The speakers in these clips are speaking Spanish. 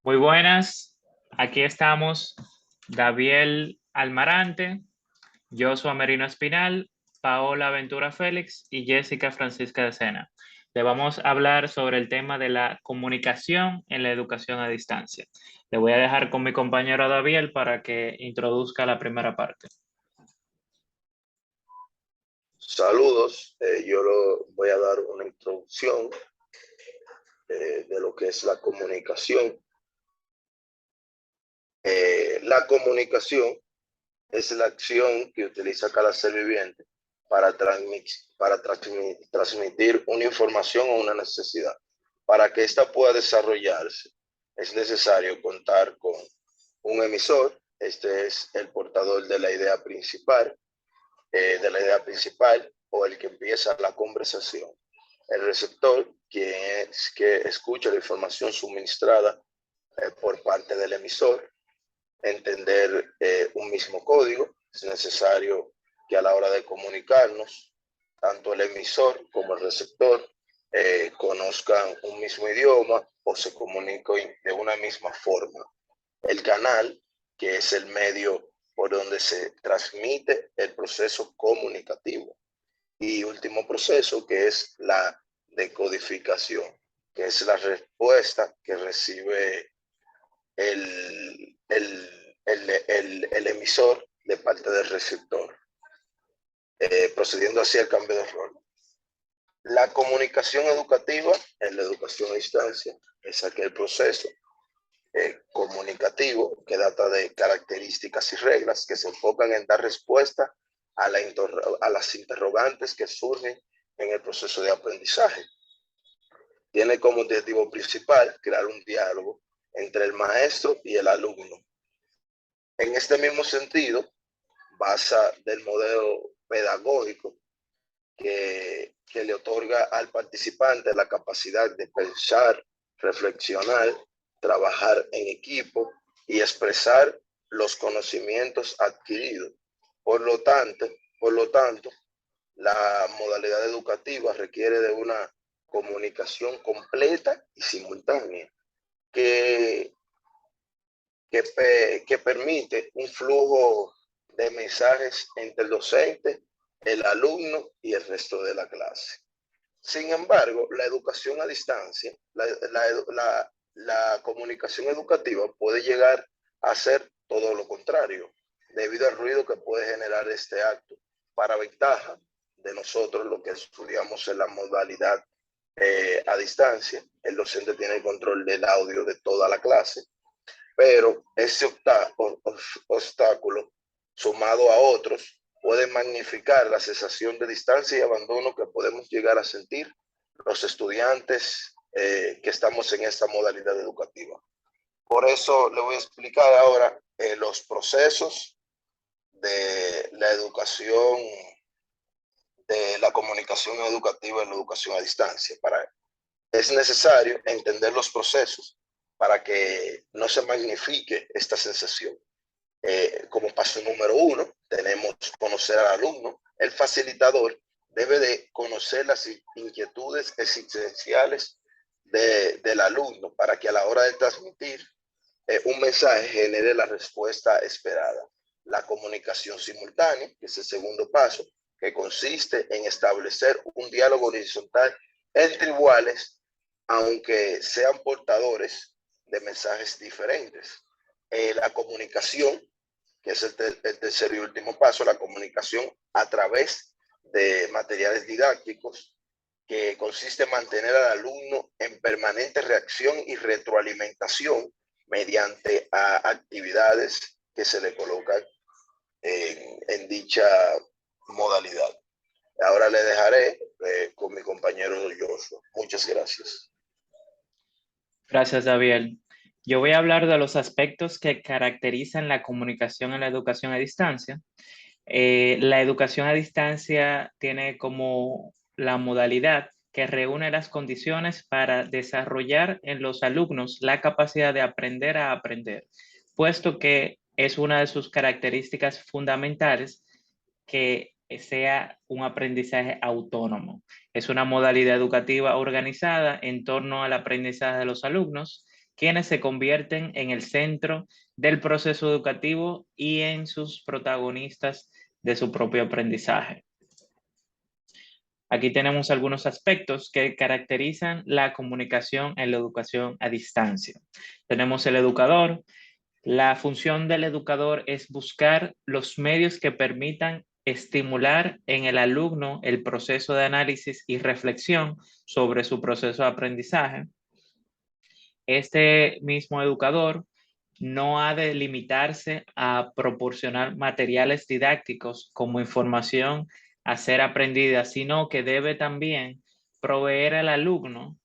Muy buenas, aquí estamos Daviel Almarante, Joshua Merino Espinal, Paola Ventura Félix y Jessica Francisca de Sena. Le vamos a hablar sobre el tema de la comunicación en la educación a distancia. Le voy a dejar con mi compañero Daviel para que introduzca la primera parte. Saludos, voy a dar una introducción de lo que es la comunicación. La comunicación es la acción que utiliza cada ser viviente para transmitir una información o una necesidad. Para que ésta pueda desarrollarse, es necesario contar con un emisor. Este es el portador de la idea principal, o el que empieza la conversación. El receptor, quien es que escucha la información suministrada por parte del emisor. Entender un mismo código. Es necesario que a la hora de comunicarnos, tanto el emisor como el receptor conozcan un mismo idioma o se comuniquen de una misma forma. El canal, que es el medio por donde se transmite el proceso comunicativo. Y último proceso, que es la decodificación, que es la respuesta que recibe el emisor de parte del receptor, procediendo así al cambio de rol. La comunicación educativa en la educación a distancia es aquel proceso comunicativo que data de características y reglas que se enfocan en dar respuesta a las interrogantes que surgen en el proceso de aprendizaje. Tiene como objetivo principal crear un diálogo entre el maestro y el alumno. En este mismo sentido, basa del modelo pedagógico que le otorga al participante la capacidad de pensar, reflexionar, trabajar en equipo y expresar los conocimientos adquiridos. Por lo tanto, la modalidad educativa requiere de una comunicación completa y simultánea que permite un flujo de mensajes entre el docente, el alumno y el resto de la clase. Sin embargo, la educación a distancia, la comunicación educativa puede llegar a ser todo lo contrario, debido al ruido que puede generar este acto. Para ventaja de nosotros, lo que estudiamos en la modalidad a distancia, el docente tiene el control del audio de toda la clase, pero ese obstáculo, sumado a otros, puede magnificar la sensación de distancia y abandono que podemos llegar a sentir los estudiantes que estamos en esta modalidad educativa. Por eso le voy a explicar ahora los procesos de la educación, de la comunicación educativa en la educación a distancia. Es necesario entender los procesos para que no se magnifique esta sensación. Como paso número 1, tenemos conocer al alumno. El facilitador debe de conocer las inquietudes existenciales del alumno para que a la hora de transmitir un mensaje genere la respuesta esperada. La comunicación simultánea, que es el segundo paso, que consiste en establecer un diálogo horizontal entre iguales, aunque sean portadores de mensajes diferentes. La comunicación, que es el tercer y último paso, la comunicación a través de materiales didácticos, que consiste en mantener al alumno en permanente reacción y retroalimentación mediante actividades que se le colocan en dicha modalidad. Ahora le dejaré con mi compañero Joshua. Muchas gracias. Gracias, Daviel. Yo voy a hablar de los aspectos que caracterizan la comunicación en la educación a distancia. La educación a distancia tiene como la modalidad que reúne las condiciones para desarrollar en los alumnos la capacidad de aprender a aprender, puesto que es una de sus características fundamentales que sea un aprendizaje autónomo. Es una modalidad educativa organizada en torno al aprendizaje de los alumnos quienes se convierten en el centro del proceso educativo y en sus protagonistas de su propio aprendizaje. Aquí tenemos algunos aspectos que caracterizan la comunicación en la educación a distancia. Tenemos el educador. La función del educador es buscar los medios que permitan estimular en el alumno el proceso de análisis y reflexión sobre su proceso de aprendizaje. Este mismo educador no ha de limitarse a proporcionar materiales didácticos como información a ser aprendida, sino que debe también proveer al alumno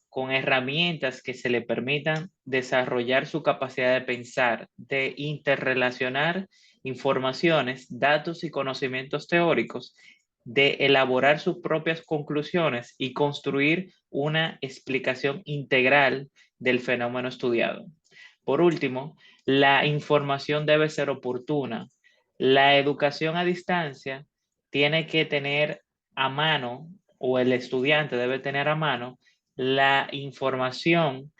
con herramientas que se le permitan desarrollar su capacidad de pensar, de interrelacionar informaciones, datos y conocimientos teóricos, de elaborar sus propias conclusiones y construir una explicación integral del fenómeno estudiado. Por último, la información debe ser oportuna. La educación a distancia tiene que tener a mano, o el estudiante debe tener a mano, la información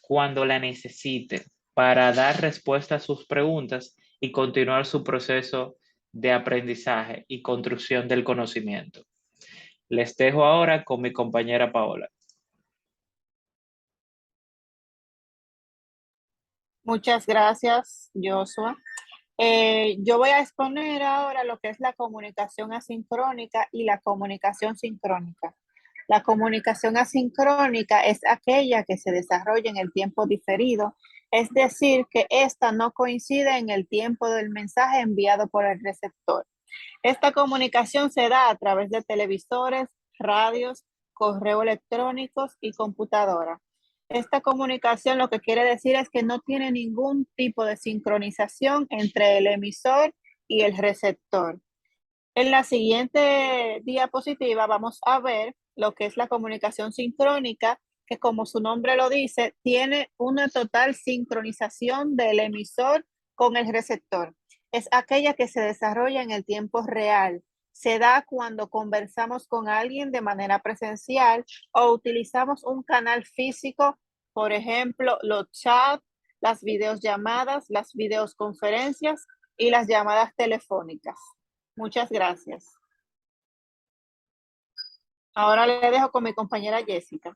cuando la necesite para dar respuesta a sus preguntas y continuar su proceso de aprendizaje y construcción del conocimiento. Les dejo ahora con mi compañera Paola. Muchas gracias, Joshua. Yo voy a exponer ahora lo que es la comunicación asincrónica y la comunicación sincrónica. La comunicación asincrónica es aquella que se desarrolla en el tiempo diferido, es decir, que ésta no coincide en el tiempo del mensaje enviado por el receptor. Esta comunicación se da a través de televisores, radios, correo electrónicos y computadoras. Esta comunicación lo que quiere decir es que no tiene ningún tipo de sincronización entre el emisor y el receptor. En la siguiente diapositiva vamos a ver lo que es la comunicación sincrónica, que como su nombre lo dice, tiene una total sincronización del emisor con el receptor. Es aquella que se desarrolla en el tiempo real. Se da cuando conversamos con alguien de manera presencial o utilizamos un canal físico, por ejemplo, los chats, las videollamadas, las videoconferencias y las llamadas telefónicas. Muchas gracias. Ahora le dejo con mi compañera Jessica.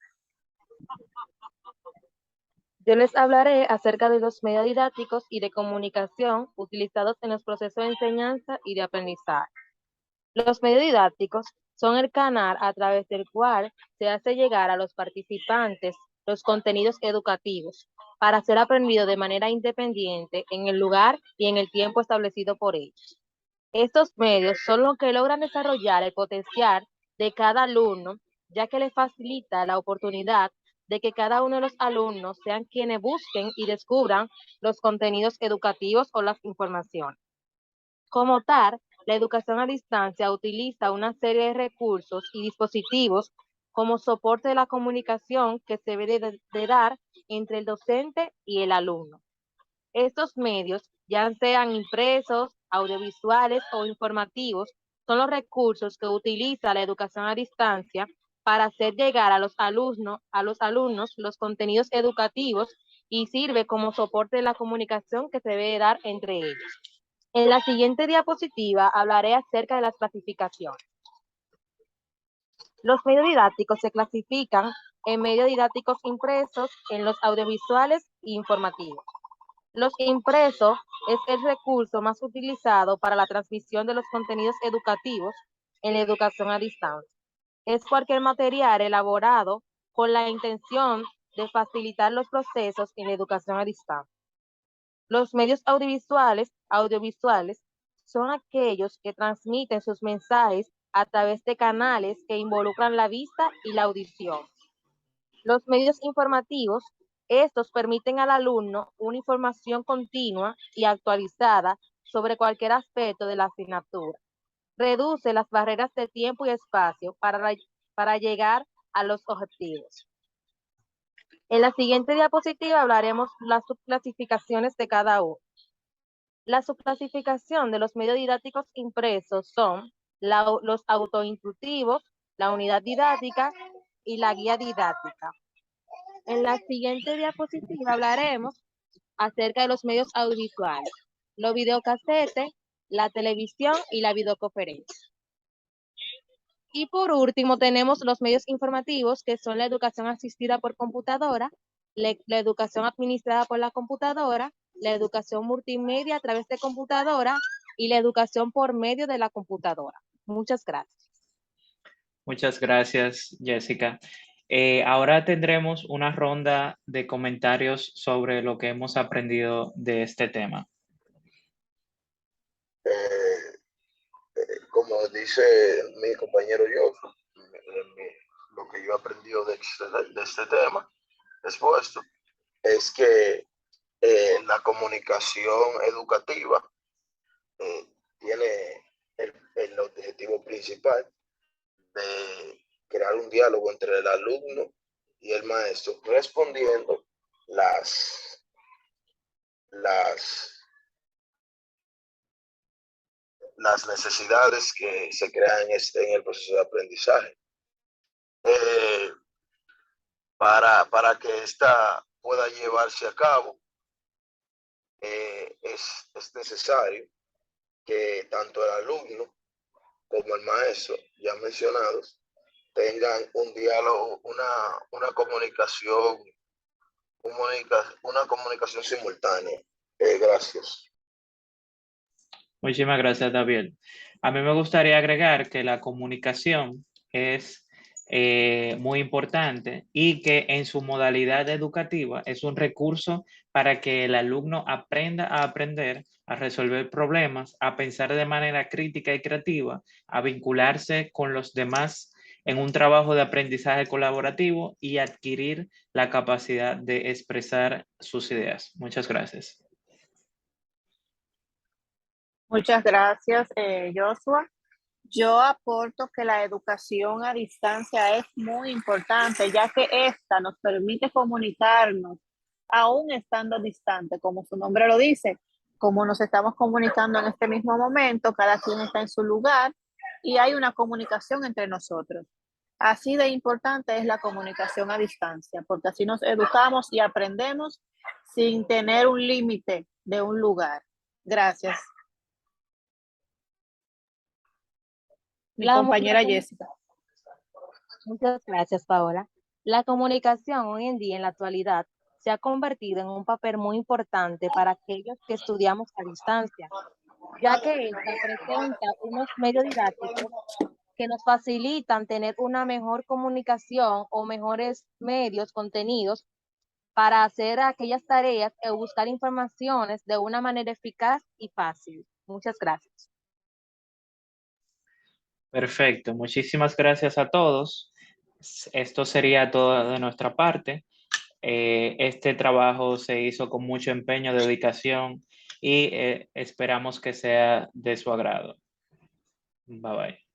Yo les hablaré acerca de los medios didácticos y de comunicación utilizados en los procesos de enseñanza y de aprendizaje. Los medios didácticos son el canal a través del cual se hace llegar a los participantes los contenidos educativos para ser aprendido de manera independiente en el lugar y en el tiempo establecido por ellos. Estos medios son los que logran desarrollar el potencial de cada alumno, ya que les facilita la oportunidad de que cada uno de los alumnos sean quienes busquen y descubran los contenidos educativos o las informaciones. Como tal, la educación a distancia utiliza una serie de recursos y dispositivos como soporte de la comunicación que se debe de dar entre el docente y el alumno. Estos medios, ya sean impresos, audiovisuales o informativos, son los recursos que utiliza la educación a distancia para hacer llegar a los alumnos los contenidos educativos y sirve como soporte de la comunicación que se debe dar entre ellos. En la siguiente diapositiva hablaré acerca de las clasificaciones. Los medios didácticos se clasifican en medios didácticos impresos, en los audiovisuales e informativos. Los impresos es el recurso más utilizado para la transmisión de los contenidos educativos en la educación a distancia. Es cualquier material elaborado con la intención de facilitar los procesos en la educación a distancia. Los medios audiovisuales son aquellos que transmiten sus mensajes a través de canales que involucran la vista y la audición. Los medios informativos, estos permiten al alumno una información continua y actualizada sobre cualquier aspecto de la asignatura. Reduce las barreras de tiempo y espacio para llegar a los objetivos. En la siguiente diapositiva hablaremos las subclasificaciones de cada uno. La subclasificación de los medios didácticos impresos son los autoinstructivos, la unidad didáctica y la guía didáctica. En la siguiente diapositiva hablaremos acerca de los medios audiovisuales, los videocasetes, la televisión y la videoconferencia. Y por último tenemos los medios informativos, que son la educación asistida por computadora, la educación administrada por la computadora, la educación multimedia a través de computadora y la educación por medio de la computadora. Muchas gracias. Muchas gracias, Jessica. Ahora tendremos una ronda de comentarios sobre lo que hemos aprendido de este tema. Como dice mi compañero yo, lo que yo he aprendido de este tema expuesto es que la comunicación educativa tiene el objetivo principal de crear un diálogo entre el alumno y el maestro, respondiendo las necesidades que se crean en el proceso de aprendizaje. Para que esta pueda llevarse a cabo, es necesario que tanto el alumno como el maestro, ya mencionados, tengan un diálogo, una comunicación simultánea. Gracias. Muchísimas gracias, David. A mí me gustaría agregar que la comunicación es muy importante y que en su modalidad educativa es un recurso para que el alumno aprenda a aprender, a resolver problemas, a pensar de manera crítica y creativa, a vincularse con los demás en un trabajo de aprendizaje colaborativo y adquirir la capacidad de expresar sus ideas. Muchas gracias. Muchas gracias, Joshua. Yo aporto que la educación a distancia es muy importante, ya que esta nos permite comunicarnos aún estando distante, como su nombre lo dice, como nos estamos comunicando en este mismo momento, cada quien está en su lugar y hay una comunicación entre nosotros. Así de importante es la comunicación a distancia, porque así nos educamos y aprendemos sin tener un límite de un lugar. Gracias. Mi compañera Jessica. Muchas gracias, Paola. La comunicación hoy en día, en la actualidad, se ha convertido en un papel muy importante para aquellos que estudiamos a distancia, ya que esta presenta unos medios didácticos que nos facilitan tener una mejor comunicación o mejores medios, contenidos, para hacer aquellas tareas o buscar informaciones de una manera eficaz y fácil. Muchas gracias. Perfecto, muchísimas gracias a todos. Esto sería todo de nuestra parte. Este trabajo se hizo con mucho empeño, dedicación y esperamos que sea de su agrado. Bye bye.